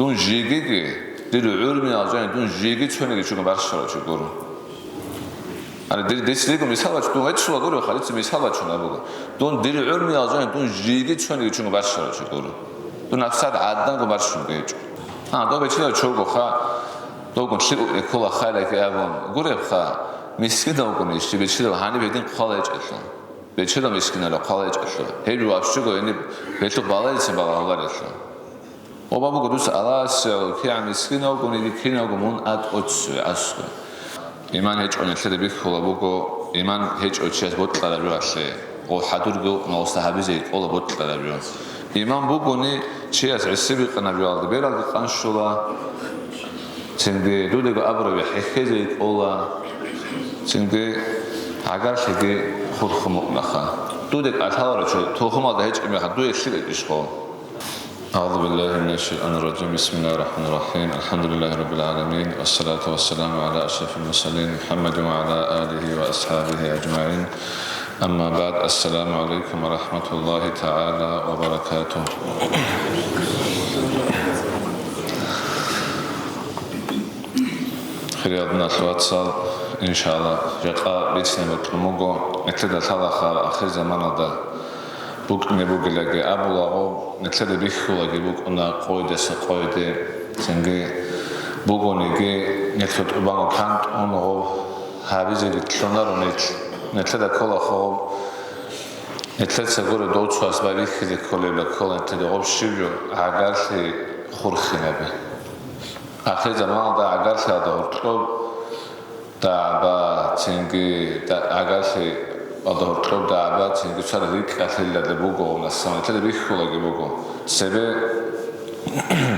دون جيجي ديرو عرمي عجان دون جيجي تشوني شو كبارشوا شو كورو أنا ديسليكم مثال دون هيك شو أقوله خالد مثال شو نقوله دون ديرو عرمي عجان دون جيجي تشوني شو كبارشوا شو كورو دون أفسد عدنا كبارشوا بيجو دو بيجي شو كوخا دو كون شيء كولا خالك أبون قريب خا مسكين دو كون يشتي بيجي هاني بيدين خالج أصلا بيجي مسكين على خالج أصلا هي الوقت شو كوني بيجي بالله يسمى بالله أصلا وبابو قدوس ألاس كي عم مسكين أو كوني كين أو كمون أتوتس أصلا إيمان هيج أن يتلد بيك خلا بوكو إيمان هيج أتشيس بطل على بيواشة أو حدور جو نوستهابي زيت أول بطل على بيوان إيمان بوكوني شيء عسبي قنا بيوالد بيرال قنشولا سندي دودة أبرة بحكي زيت أولا سندي عقار شيء خرخم مخا دودة أثار شو توهم هذا هيج إمي خدوه يشيل إشخاص أعوذ بالله من الشيطان الرجيم بسم الله الرحمن الرحيم الحمد لله رب العالمين والصلاة والسلام على أشرف المرسلين محمد وعلى آله وأصحابه أجمعين أما بعد السلام عليكم ورحمة الله تعالى وبركاته خيرنا الواتساب إن شاء الله جاء بيتنا بطلموغو نتلد ثلاثة آخر زمان هذا بوك نبوغلاغي ابولاغو نتلد بيخولاغي بوك انا قويدس قويدي سنغي بوغونيغي نتلد اوبانغو كانت اونغو هابيزي تلونارونيت نتلد كولاخو نتلد سغورو دوتسواس بايخيزي كوليبلا كولنتد اوبشيو اغارسي خورخينابي اخر زمان دا اغارسي ادورتو دابا سنغي دا اغارسي أدور دعوات إنك شر ذيك أثيل لبوجو ونسمع تلا بيخولا جبوجو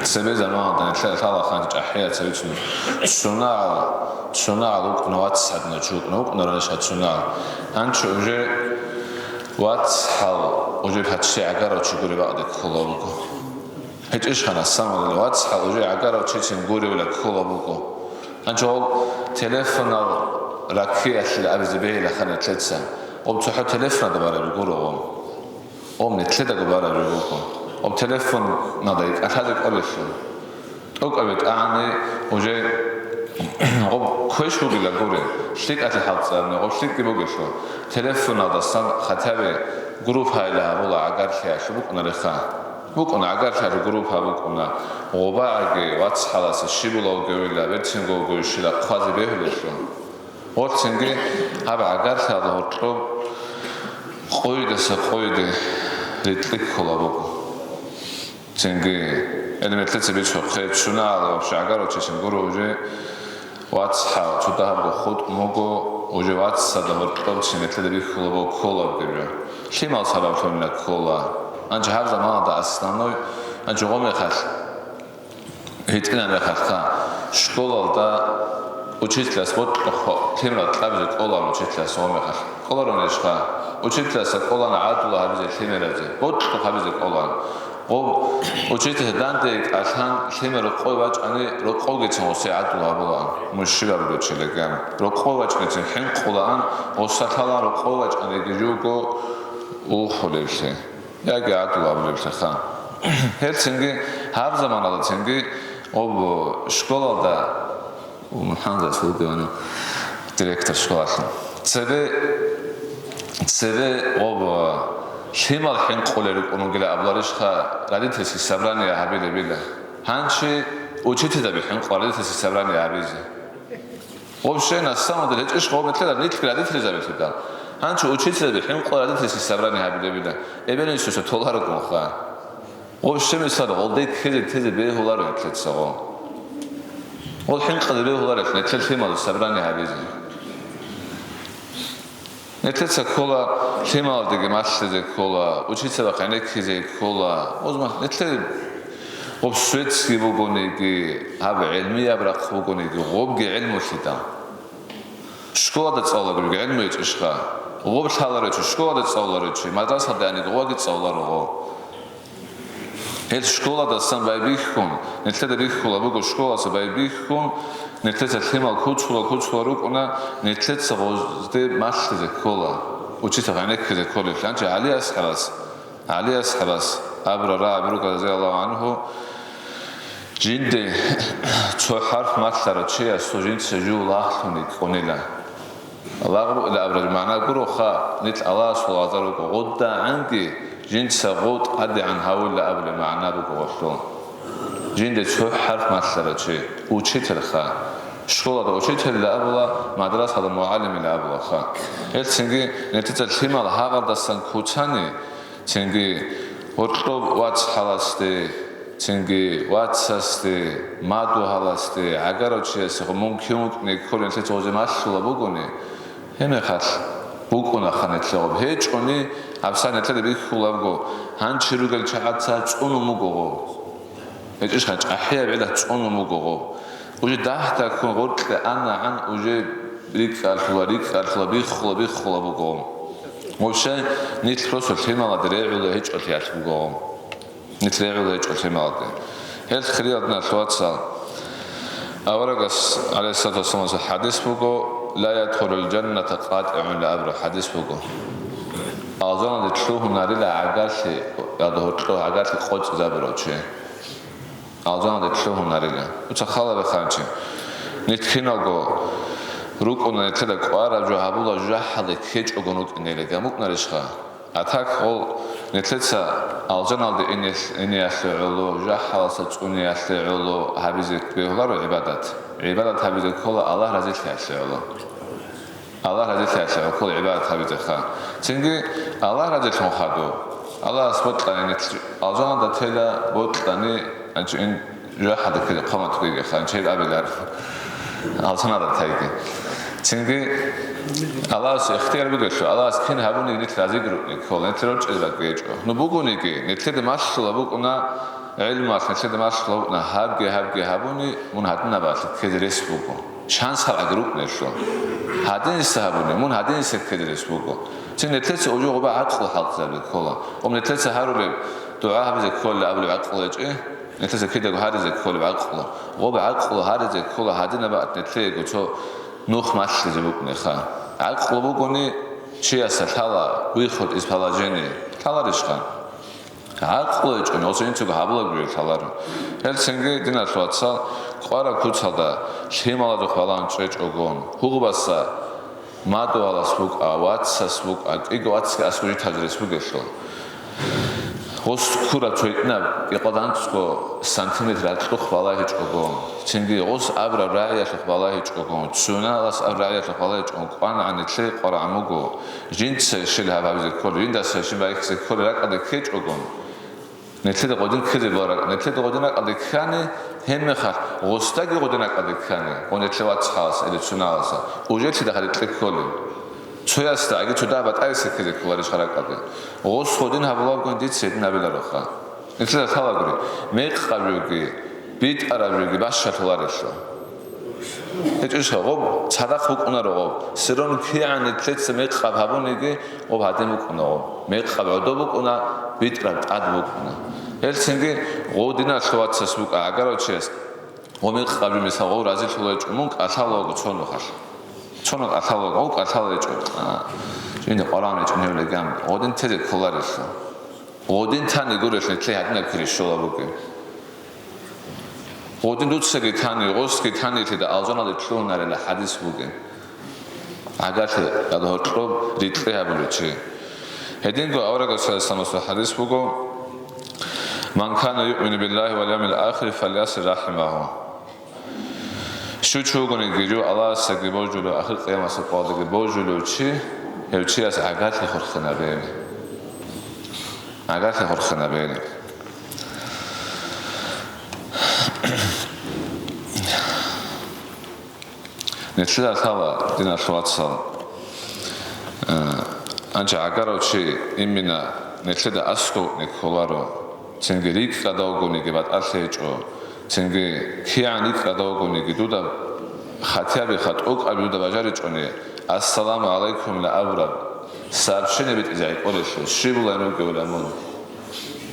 سبب زمان ده نتلا ثلا خانج أحياء تسويتنا صناع لوك نوات سعدنا شوك نوك نرنش هاد صناع أنت وجه وات حال وجه بهالشيء عقارة تشكوري بعدك خلا بوجو هيك إيش خنا السما الوات حال وجه عقارة تشين قوري ولا خلا بوجو أنت هو تلفون راكية الأبزبيه لخنا تلتسا وبتحط تلفون دبارة بيقولوا نتلدا دبارة بيقولوا وبتلفون نضيق أخذك ألفون أقبت أعني وجاي كويش هو بيلا قولي شتيك أتحط سامي وشتيك بيقولوا تلفون نضستان خطابي جروب هاي لها ولا عقار فيها شو بكون رخا بكون عقار فيها الجروب ها بكون وباقي واتس حلاس الشيبولا وجويلا بيتشنجو وجويشلا قاضي بيهولشون واتسنجي هذا عقار هذا هو قويدة لتلك كلا بكو تنجي أنا مثلت بيشوا خير شنا على وش عقار وتشين قرو وجه واتسحا وتدها بخود موجو وجه واتس هذا هو تشين مثلت بيش كلا بكبر شيء ما صار فينا كلا أنت هذا ما هذا أصلاً أنت قوم يخاف هيتكلم يخاف شكولا ده учителя вот темра тлабизе колан учителя сомехаш коларонешха учителя са колан адула хабизе темеразе вот хабизе колан о учителя данте асан темера қойвач ани роқогецен осе адула болан мушиба бочелегам роқовач нецен хен қолан осатала роқовач ани гижуго ухолевсе яге адула болевсе хан херценги ҳар заманада ценги об школада ومحمد رسول أنا ديريكتور شغال سبب أو شيء الحين قولك أنو قال أبلارش خا رادي تسي سبراني يا حبيبي بيلا هانشي وجهتي ده بحين قاري تسي سبراني يا حبيبي وبشيء نسمع ده إيش قوم مثلا نيت رادي تسي زبيت ده هانشي وجهتي ده بحين قاري تسي سبراني يا حبيبي بيلا إبن يسوس تولاركم خا وبشيء مثلا غلطي كذا تزي به هولارو يتلصقوا والحين قدر هو رأيت نتلت في مال السبراني هابيزي نتلت سكولا في مال دقي ماشي زي كولا وشيت سبق عينك زي كولا وزمان نتلت وبسويتسكي بوغونيكي هاب علمي أبرق بوغونيكي غوبجي علمو شيتا شكولا تصاولا بوغي علمو يتشخا غوب شالارو شكولا تصاولا ريتشي مدرسة داني غوغي تصاولا رو هل شكولا دستان بايبيخون نتلت بيخولا بوغو شكولا سبايبيخون نتلت الخيمال كوتشولا روك أنا نتلت سغوزدي ماشي زي كولا وشيتا غينك زي كولا فلانجي علي أسحبس أبرا را أبروك رضي الله عنه جند تو حرف مثلا چه است جند سجول آخونی کنیلا الله لا أبرز معنا قرو خا نت الله سبحانه وتعالى قد عنك جند سقوط قد عن هؤلاء لا أبرز معنا بقولون جند تو حرف مثلا چه وچه تلخا شغل ده وچه تل لا أبلا مدرسة هذا معلم لا أبلا خا هل تنجي نتيجة الحمل هذا دستان كوتاني تنجي ورطب واتس حلاسته تنجي واتساسته مادو حلاسته اگر چیست ممکن نکردن تجاوز مسئول بگونی همه خاص بگونه خانه لغب هیچ کنی افسانه تلی بیخوله بگو هن چروگل چقدر ساعت اونو مگو هیچ خانه احیا بیله اونو مگو وجه ده تا کن قرط آن عن وجه ریک الخلا بیخوله بگو وشه نیت رسول تیمال دریعه هیچ اتیات بگو نتلاقي ذلك الحماة هل خريطنا الواتساب أورقس عليه الصلاة والسلام حديث بقو لا يدخل الجنة قاطع لأبر حديث بقو أظن تلوه ناري لعقاسي يظهر تلوه عقاسي قوت زبروتشي أظن تلوه ناري لا وتخلى بخانشي نتكينا قو روكونا نتلق وارا جوهابولا جاحلي كيج أقنوك إني لقاموك ناريشخا أتاك قول نتلتسا الجنال دي إني أخلعلو جاحلسا تقوني أخلعلو حبيزك بيهلارو عبادات حبيزك كل الله رزيل أخلعلو الله رزيل أخلعلو كل عبادات حبيزك خا تنجي الله رزيل مخادو الله سبطلاني نتلو الجنال دا تيلا بطلاني أنشو إن جاحلك كده قامت بيجي خا أنشو الأبي لارف الجنال دا تايجي تنجي الله اختيار بيقول الله كن هابوني نتلازي جروبني كل نتلوج إذا بيجو نبوغوني كي نتلد ماشلا بوكنا علم نتلد ماشلا بوكنا هابوني من هادنا بعد كدرس بوكو شانس على جروبني شو هادين يستهابوني من هادين يسكدرس بوكو تين نتلد أوجو بعد عقل حق زبل كله نتلد هارو دعاء بزي كل قبل عقل إيه نتلد كده هذا زي كل بعقل وبعقل هذا زي كل هادنا بعد نتلد وشو نوخ ماشي زبوكني خا عقل بوكوني شيء سهلا ويخد إسبالاجني ثلا رشخان عقل يجون أصلاً تقول هبلا غير ثلا هل سنجي دينا تواتسا قارا كوتسادا شيء مالا دخلان شيء أقول هو بس ما دوال أسبوك واتس أسبوك إيجو واتس أسبوك تاجر أسبوك إيشلو غوست كورا تويتنا يقدان تسكو سنتيمتر أتلو خبالله هيج أقول تنجي غوست أبرا رعية خبالله هيج أقول تسونا لاس أبرا رعية خبالله هيج أقول قانا عن تلي قرا عموجو جنت سيشيل هذا بيزكول جنت سيشيل بايك سيكول لك أدي كيج أقول نتلي قدين كذي بارك نتلي قدينك أدي كاني هم خا غوستاجي قدينك أدي كاني ونتلي واتس خاص اللي تسونا لاسا وجيت دخل تلي كولي شوية استعجل شو دابت أي سكة كلارش خارج أبي غوص خودين هبلا بكون ديت سيدنا بلا رخا نتلا ثلا قري ميق قبلوكي بيت أرابلوكي باش شتولارشوا هيش غوب صدق بكون رغوب سرون كي عن نتلت سميق قب هبونيجي وبعدين بكون غوب ميق قب عدو بكون بيت ربط عد بكون هل سنجي غودينا شوات سسبوك أعجروا شيء وميق قبل مثال غو رازي شلوج مونك أثالوج تشونو خش چون أثالوج أو أثالوج جين قرآن جنيه لجام أودين تدي كلارش أودين تاني يقولش نتلي هادنا كريشولا بوكي أودين دوت سكي تاني غوس كي تاني تدا ألجنا لتلون على الحديث بوكي عقارت هذا هو تروب ريتلي هبلوشي هدين جو أورا قصة استمس الحديث بوكو من كان يؤمن بالله واليوم الآخر فليصل رحمه شو تشوفون يجوا الله سكبوا جلو آخر قيامة سقاط سكبوا جلو شيء هالشيء از عقارت خورخنا بيني عقارت خورخنا بيني نتلا ثلا دينا شوات صل أنت عقارو شيء إمنا نتلا أسكو نكولارو تنجريك كداوغو نجيبات أرثيجو تنجي كيانيك كداوغو نجيدودا خاتيا بخات أوك أبيودا بجاريجوني السلام عليكم لأبرد سرشنه بيت إزاي قولش شيبولا نوكي ولا مون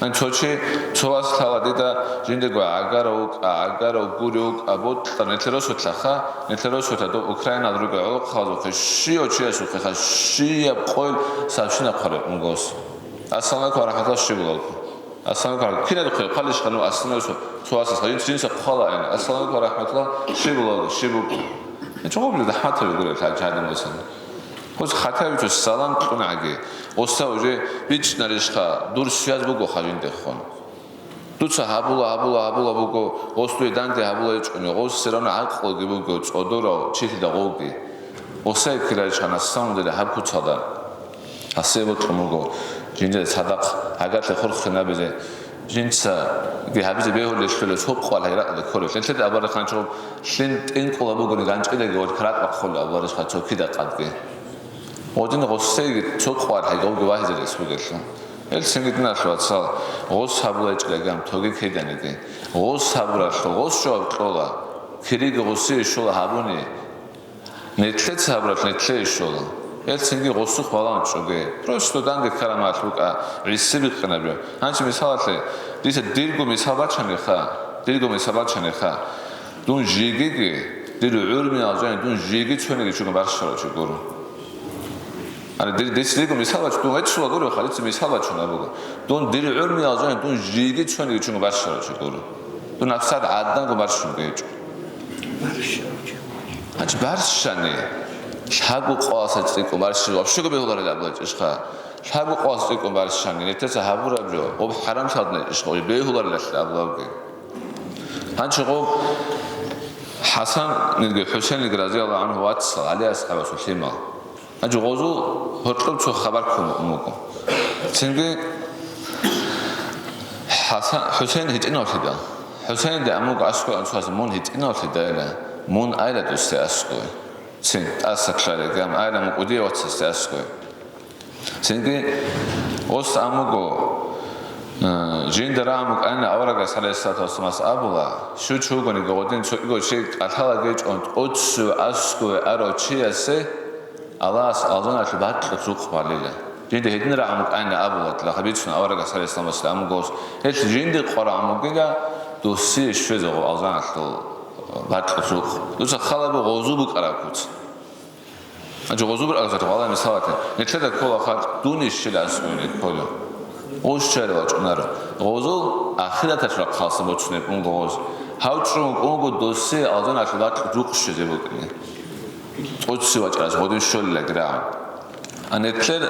من توشي تواس ثالديدا جندگو اگارو گوروك ابوت نتلوسو تلخا نتلوسو تدو اوكراينا دروگو اوق خازو خشيو چيسو خشيا قول سرشنه قره اونگوس السلام عليكم ورحمة الله شيبولا Assalamu kina do khalish khanu asna so tuasa sajin jinsa khala yani assalamu rahmatullah shibula shibu чого да хата говорит хаджадинасан хоз хата уж салам кунаги оста уже бич наришха дур связ буго хажинде хон туца хабула буго остуи данде хабула ичкуни ос серана ақлоги буго цодоро чихда гоги оса кирай чана саундele хабкуцада асево тумуго 진짜 사닥 아가트 хорхна 베제 진짜 그 하비제 베홀레스를 속과라 이라 코르 센테드 아바르 칸초 신 땡콜라 보고니 간치데 고 크락 박콜 아바르 칸초 키다 칸게 어딘 거세기 속과라 이거 그 와이즈레 스고겠어 엘 생기드나 쇼츠 오스 하블레츠가 토기 케다니게 오스 하블라쇼 오스 쇼클라 키리게 오스 쇼 하보니 네틀츠 하블라 네틀츠 쇼 ელცინგი ღოსუ ხვალან ჭუგე პროსტო დანგე ქარამათ ლუკა რისიბი ხნაბიო ანჩი მისალათე დისა დილგო მისალაჩანე ხა დუნ ჟიგიგი დილ ურმი ალჟან დუნ ჟიგი ჩვენიგი ჩუგა ბარშარო ჩუგორო არა დილგო მისალაჩ დუნ ეცულა გორო ხალიცი მისალაჩუნა ბუგო დუნ დილ ურმი ალჟან დუნ ჟიგი ჩვენიგი ჩუგა ბარშარო ჩუგორო დუნ აფსად ადანგო ბარშუნგე ჩუ ანჩი ბარშანე 샤고 ყვასა წიკო მარში ვაფშე გებეულარე დაბლაჭიშხა 샤고 ყვას წიკო მარშანი ნეთესა ჰაბურაბრო ობ ჰარამ შადნე იშყო ბეულარე დაბლავგე ანჩო ჰასან ნიგე ჰუსეინი გრაზიალა ან ვაც ალიას ხაბასო შემა ანჩო ღოზუ ჰორტლო ჩო ხაბარ ქუმუკო ცინგე ჰასან ჰუსეინი ჰიტინოშიდა ჰუსეინი და ამუკ ასკო ანცვას მონ ჰიტინოშიდა ელა მონ აილა დუსე ასკო Sim, asakshare gam ayram udi otsas asko. Singe os amugo jindaram ana awraga salesat osmas abula shu chugoni godin igo she athala ge ont otsu asko aro chiase alas alzana bat tsuqvalile. Jinde hednera amuk ana abula la khabitsun awraga salesat amugos et jinde qora amugiga dosi shwezo alzana ბატხუხ თუცა ხალაბო ღოზუბ ყარაკუც აჯო ღოზუბ ყარაკუც ყველა მისალათე ნეჩედა ქოლა ხარ დუნის შილასუნე ქოლო ოსჩერვა ჭნარო ღოზო ახირათაშ რა ხალსა მოჩნე პუნგოz ჰავჭრუ პუნგო დოსე ალზანაშ ბატხუხ შეძებოკნე ოცი ვაჭრას ღოდინ შოლილა გრა ანეთლერ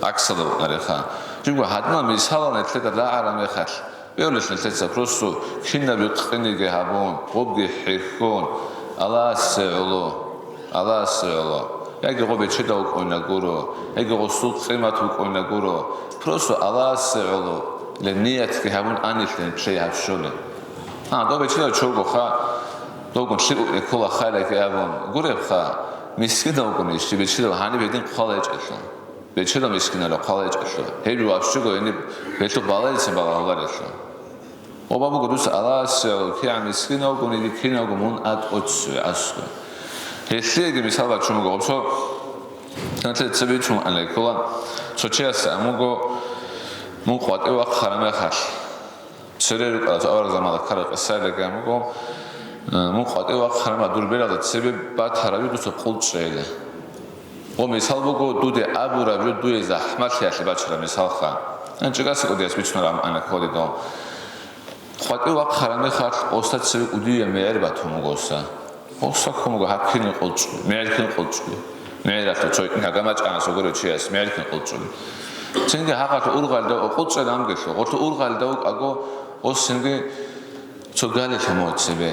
აქსადო ყარეხა ჯიგო ჰადმა მისალა ნეთლე და არამე ხარ Beoles nel prosto kinna bi qinige habon qobge hikon Allah seolo yagi qobe cheda uqoina goro yagi qosu qimat uqoina goro prosto Allah seolo le niyat ki habon anitlen chey hafshole dobe cheda chogo kha dogon shibu ekola khala ki habon gore kha miskida uqoni shibe cheda hani bedin qala echesho beçeda miskina la qala echesho heru afshugo eni beto balaitse balalaresho Obabu godus alas ki amiskina uqoni dikina uqmun at ots asko Hesege misala çumugo opso Tantle tsebe çum alekola soçias amugo mun qate wa kharame khar Sereru qala awar zamala khar qasala gamugo mun qate wa kharama durbela da tsebe bat harabi dus qulçele O misal bugo dude abura bi dude zahmat yashe bachra misal kha Anchigasi qodias bichnoram anakholi do Qate wa kharame khar ostat tsebe udiye meher batumugosa Osakumugo hakini qolçu meherkin qolçu მეერახა წოიტნა გამაჭანას როგორ ჩიას მეერქენ ყოლწული ცენგე ჰაღათ ურღალდა ყოლწე დამგეშო ყოთო ურღალდა უკაგო ოსენგე ცოგალე შემოწებე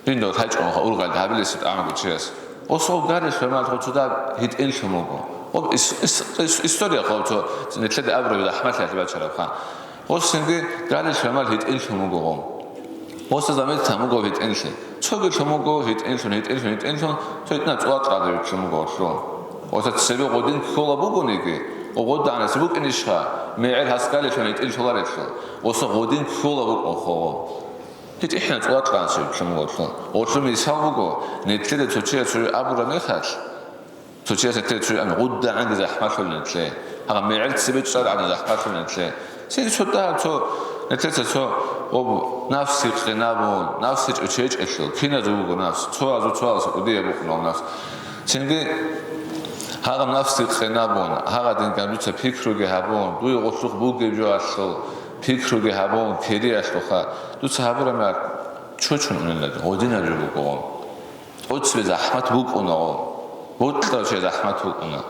რინდო ხაჭო ურღალდა აბილესი ამგე ჩიას ოსო გარე შემალ ხოჩუდა ჰიტენ შემოგო ის ისტორია ხოჩო ნეთლე აბროვი და ახმათი ბაჩარა ხა ოსენგე გარე შემალ ჰიტენ შემოგო ოსა ზამეთ თამოგო ჰიტენში ჩოგე შემოგო ჰიტენში თოიტნა წვატრადე შემოგო ოსა ცები ყოდინ ქოლა ბუგონიკი ოღოდანას ბუკინიშა მეერ ჰასკალე შენით ილშოლარეშო ოსა ყოდინ ქოლა ბუგო თით ихნა წვატრანში შემოგო ოჩმი სამოგო ნეთლე თოჩია ჩუ აბურა მეხარ თოჩია თეთრი ან ყუდა ანგ ზაჰმათოლნეთლე აღა მეერ ცები წარ ან ზაჰმათოლნეთლე სი ცოტა თო ნეთლეცო ობ ნაფსი ყენაბო ნაფსი ჭეჭეჭო ქინა ზუგო ნაფს ცოაზო უდიე ბუყნო ნაფს ცინგი ჰაღა ნაფსი ყენაბო ჰაღა დნენ განუცა ფიქრუგე ჰაბო დუი ყოსუხ ბუგე ჯოაშო ფიქრუგე ჰაბონ ქერიაშ ხა თუ საბრამა ჩოჩუნ ნელად ოდინაჯო გო ოცვე ზაჰმათ ბუკუნო ბუტლა შე ზაჰმათ ბუკუნა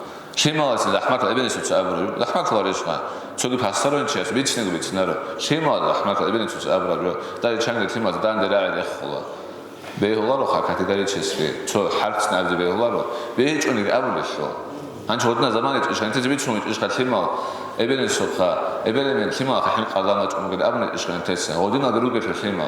შემალას ზაჰმათ ებენეს უცაბრა ზაჰმათ ლარიშხა ცოგი ფასარონჩიას ვიცნეგ ვიცნარო შემალა ზაჰმათ ებენეს უცაბრა და ჩანგე თიმას დანდერა ეხლა ბეჰოლარო ხა კატეგორიჩესვე ცო ჰარც ნაბზე ბეჰოლარო ბეჭუნი აბულეშო ანჩ ოდნა ზამანი ჭიშანთე ვიცნო ჭიშხა თიმა ებენესო ხა ებენემენ თიმა ხა ჰიმ ყადამა ჭუმგე აბნე ჭიშანთესა ოდინა გრუგეშე თიმა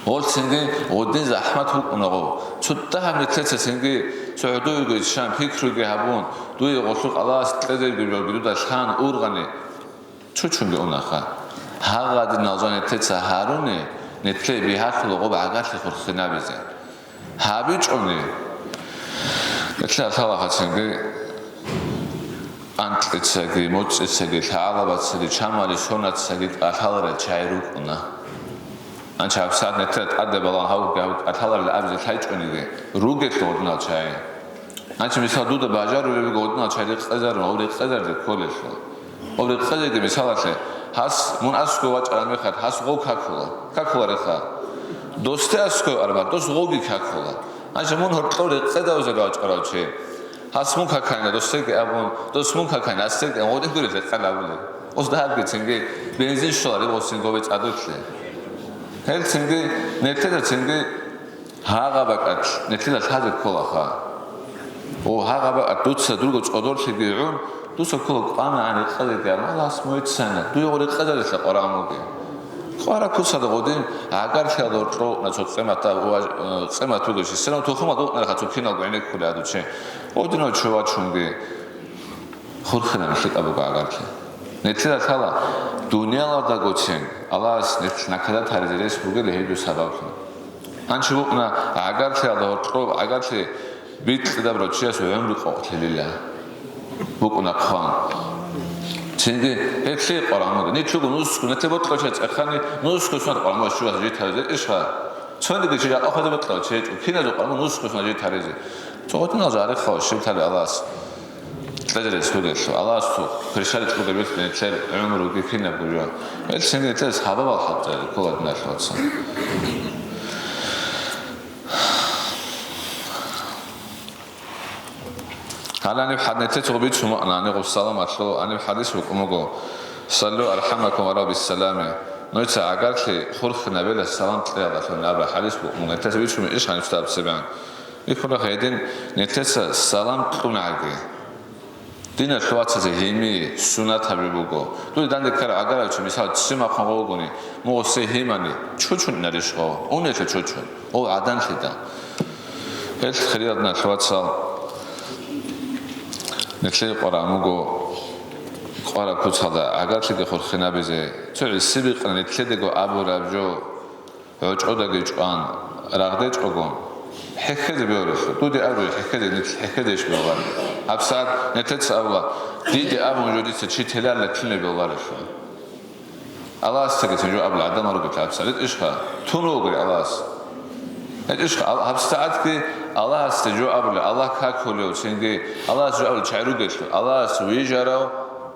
ოლცენგე ოდენ ზაჰმათ უკუნაღო ცოტა ამეთეცა სენგე ცოდოიგე შან ფიქრუგე ჰაბონ დუი ყოლუ ყალას ტეზერგი როგი და შან ურღანი ჩუჩუნგე უნახა ჰაღადი ნაზანე თეცა ჰარუნე ნეთლე ბიჰახლო ყო ბაგათი ხურხინაბიზე ჰაბიჭონი ეთლა ხალახაცენგე ანტეცეგი მოწეცეგი ხალაბაცეგი ჩამალი სონაცეგი ყალარა ჩაირუკუნა ანჩა საათ ნეთლე ადებალა ჰაუ ყალარა აბზე ხაიჭონიზე რუგეთო ოდნა ჩაი ანჩა მისა დუდა ბაჟარული გოდნა ჩაი ყეზარო ორი ყეზარზე ქოლეშო ორი ყეზეგი მისალაშე ჰას მუნ ასკო ვაჭრამე ხარ ჰას ღო ქაქულა რეხა დოსტე ასკო არბა დოს ღოგი ქაქულა ანჩა მუნ ჰორტორი ყედავზე ვაჭრაჩე ჰას მუნ ქაქანა დოსტე აბონ დოს მუნ ქაქანა ასტე ოდი გურეზე ყალაბულე ოს დააგე ცენგე ბენზინ შოარი ოსინგოვე წადოჩლე ჰელცინგი ნეთლა ცენგე ჰაღაბაკატ ნეთლა ხაზე ქოლახა ო ჰაღაბაკატ დუცა დურგო წოდორშეგი ონ დუსო ქოლო ყანა ანი ყადე ამალას მოიცანა დუი ორი ყადე საყარამოგი ყარა ქუსა და გოდინ აგარ ხელო რო ნაცო წემათა წემათ უგეში სენო თუ ხომა და ხაცო ფინალ გენე ქულა დუჩე ოდინო ჩოვა ჩუნგი ხურხნა შეკაბო აგარქე ნეთლა თალა დუნიალა და გოჩენ ალას ნეთლა ნაკადა თარიზეს უგე ლეიდუ საბავხი ანჩი უკნა აგარ ხელო რო აგარქე ბიტ და ბროჩიას ვემრი ყოთელია უკნა ხან ცენგე ეხლე ყარამო ნიჩუგო ნუსკუ ნეთებოტყო ჩეცხანი ნუსკუ სვან ყარამო შუა ჯითაზე იშხა ცენგე ჯი აყადა ბოტყო ჩეჭუ ფინაზო ყარამო ნუსკუ სვან ჯითარეზე წოთნა ზარე ხო შევთარე ალას ტლეძერე სულეშო ალას თუ ფრიშარი წუგებით ნეთლე ემრო გიფინა ბუჯა ელ ცენგე თეს ჰაბავა ხატე ქოლად ნახოცა حالا حدنته توبیت شما آنها قبل سلام اتلو آنها حدیث بکمگو صلوا ارحمکم ورا بالسلامه نویت اگر که خورخ نبیل سلام تلیه داشتن نبر حدیث بکمگو نته توبیت شما ایش هنوز تاب سبان یکورا خیدین نته سلام قناعی دین الخوات زهیمی سنت همی بگو دوی دنده کار اگر اچ مثال سیما خواهو کنی موسی هیمانی چون نریش خو اونه که چون او عدن خیدا هیچ خیلیات نخوات سال نکلی قرآموگو قرآ کودساده اگر که خورخنابیزه چون سیبی قرآن نکلی دگو ابو ربجو عجودگی چوان رغده چوگون حکهده بیارش دودی ابروی حکهده نکلی حکهدهش بیار ابساد نتیجه اولا دیدی ابو جودیسه چی تلال نکلی بیارش الله است که تنجو ابل عدم رو بکن ابساد اشخا تونو گری الله است اشخا ابساد که الله است جو ابل الله کاکولیو چنگی الله است جو ابل چایرو گشت الله است ویجارو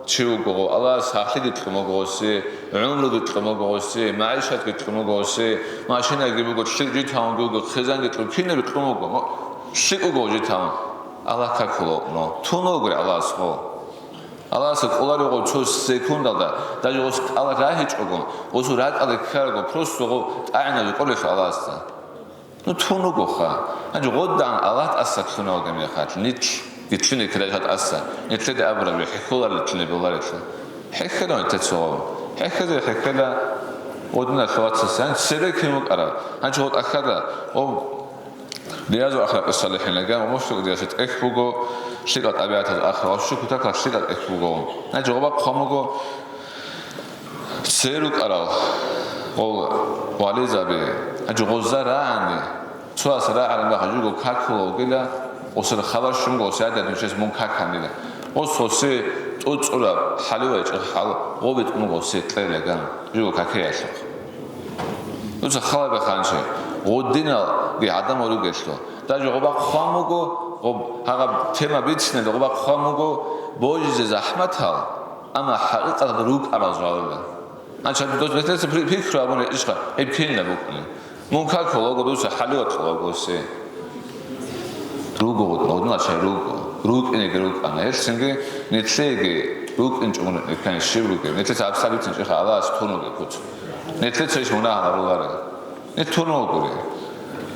چیو گو الله است حقیقی تکمگوسی عمرو تکمگوسی معیشت تکمگوسی ماشین اگه بگو شیعی تام گو خزانگ تو کینه بتکمگو شیعو گوجی تام الله کاکولو نو تونو گری الله است خو الله است کولاری گو چو سکوندا دا داجو الله راهیچ گو اوسو رات الله کارگو پروستو گو عینه کولیش الله است نو تونو گوخا انجو قدام الله اسکتونو گمی خاط نیچ گیتشینی کلیات اسا نیتلی ابرا به حکولار نیتلی بولارش حکلا نیتسو حکلا ودنا خوات سن سرکیمو کرا انجو قد اخرا او لیازو اخلاق الصالحین لگام مشتق دیاشت اکبوگو شیلات ابیات اخلاق شو کتاک شیلات اکبوگو انجو قبا قاموگو سرک کرا او والی زبی انجو غزرانی چو از راه علم بخجوگو کاکلو گیلا اوسر خبر شونگو سعد دنیشش مون کاکانیلا او سوسی اوچورا حلوه چه حال قوبت مونگو سیتلی لگام جوگو کاکیاش اوچ خبر بخانشه قدینا گی آدم رو گشتو داجو قبا خاموگو قب هاگا تما بیتشنه قبا خاموگو بوجز زحمت ها اما حقیقت روک ارزواله Anche dopo le piccole abone isca e piena bucne. Mon calcolo go dosa haliot go se. Rugo no c'è rugo. Rug in grug an Helsinki netlege rug in jungen kan shivruge. Netlet absolut in khala stono ge kut. Netlet is mona harugare. Net tono gore.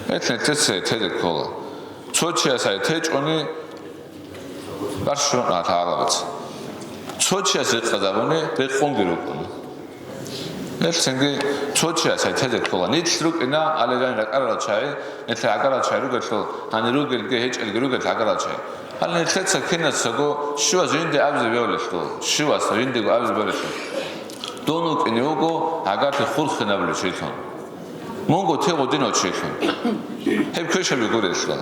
Netlet se tede kola. Sochia sai tejoni barshona thagat. Sochia se qadabone beqongirukun. Helsinki Sochia sai tede kola. Netlrug ina alegan qarachai, netla qarachai rugetlo, anirugel ge hech elgrugel qarachai. Hal netlet sa kinat sago shua zinde abze beoleshlo. Shua sa zinde go abze beoleshlo. Donuk iniogo agate khurkhna bele cheton. Mongo tego dino cheton. Heb köshebe goresla.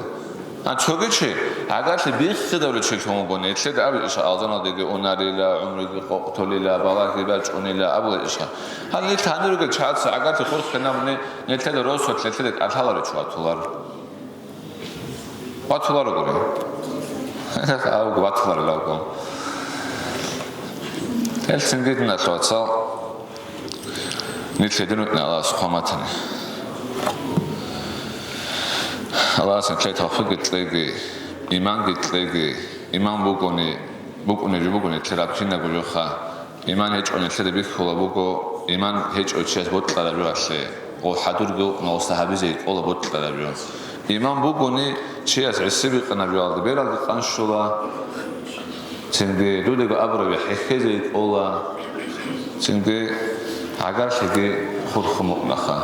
An çogeçi agate bikhda bele cheton go netlet abze isha azana dege onarila umrige qoqtolila balaki baç onila abu isha. Hal net aniruge chatsa agate khurkhna bele netlet rosot netlet athalar çuatular. Batlar gore. Au batlar lago. Helsinki nasotsa netledin utnala sxomatani. Allah sen klet hafıgitlegi iman gitlegi iman bugoni terapina goloxa iman hech onetlede bikhola bugo iman hech ochias botqala biasle o hadurgo no sahabize ola botqala bio iman bugoni chias esibi qana bialdi beraldi qanshola Şimdi dudego abro ve hekeze ola şimdi agar şege khurkhum naxa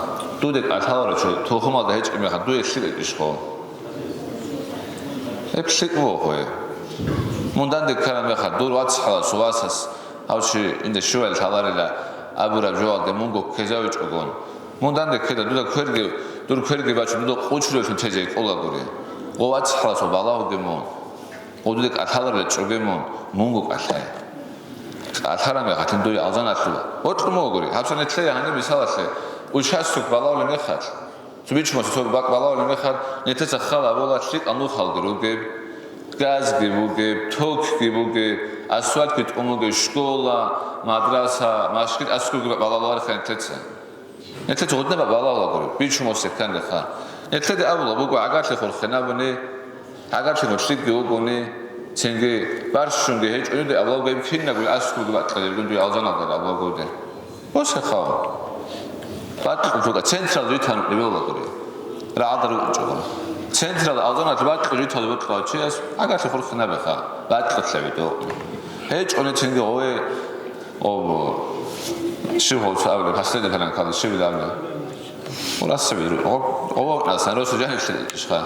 dudek athalara toxuma da heç kimi xa du eksile işxo eksik mo xoy mundan de karam xa dur watshala suvasas avchi inde shuvel talarila abura joal de mungo kezavich ogon mundan de keda duda dur kwerge bachu duda qochulelsun tejek ola gori go watshala so balau gemo odudek athalara chogemo mungo qatlay atharame 같은 도이 알잖았어. 어떻게 먹으리? 합선에 틀에 하는 미사왔어. 우샤스uk balawle mekhat. Subichmos so balawle mekhat. Netesa khala bola shit anu khalgruge. Gaz gibuge, tok gibuge, asfalt git umuge shkola, madrasa, mashkit askuge balawlar khantetsa. Netesa odne balawla gori. Bichmos ekan kha. Netede avla bugo agarle khol khnabone. Agarle khol shit giugone. Çünkü barışınca hiç öyle de Allah'a bir kinle bir askı gibi atladı. Günde alzanalar Allah'a göre. O şakav. Bak çok central lütfen ne olur? Rahatır çok. Central alzanalar bak lütfen bak kaçıyor. Aga şu fırkına baka. Bak kaçıyor. Hiç onun çünkü o şu olsa abi hastane falan kaldı. Şu bile abi. Orası bir o nasıl Rus canı işte.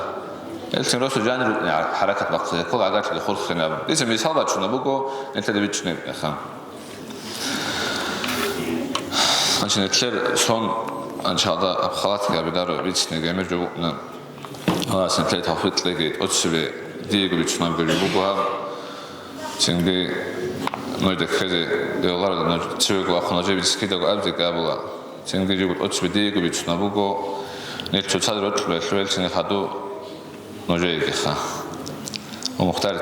Elçin Rosu canı hareket vakti kol agat ile khurkhna. Dese misal baçuna bugo netede biçne xan. Ançın etler son ançada abxalat gabidaro biçne gemer jobuna. Ha sen tet hafitle git otsibe diye biçna böyle bugo ha. Şimdi noyda khede diyorlar da çevik vakınaca biçki de abdi gabula. Şimdi jobut otsibe diye biçna bugo net çadrot böyle elçin hadu نوجه که خا و مختار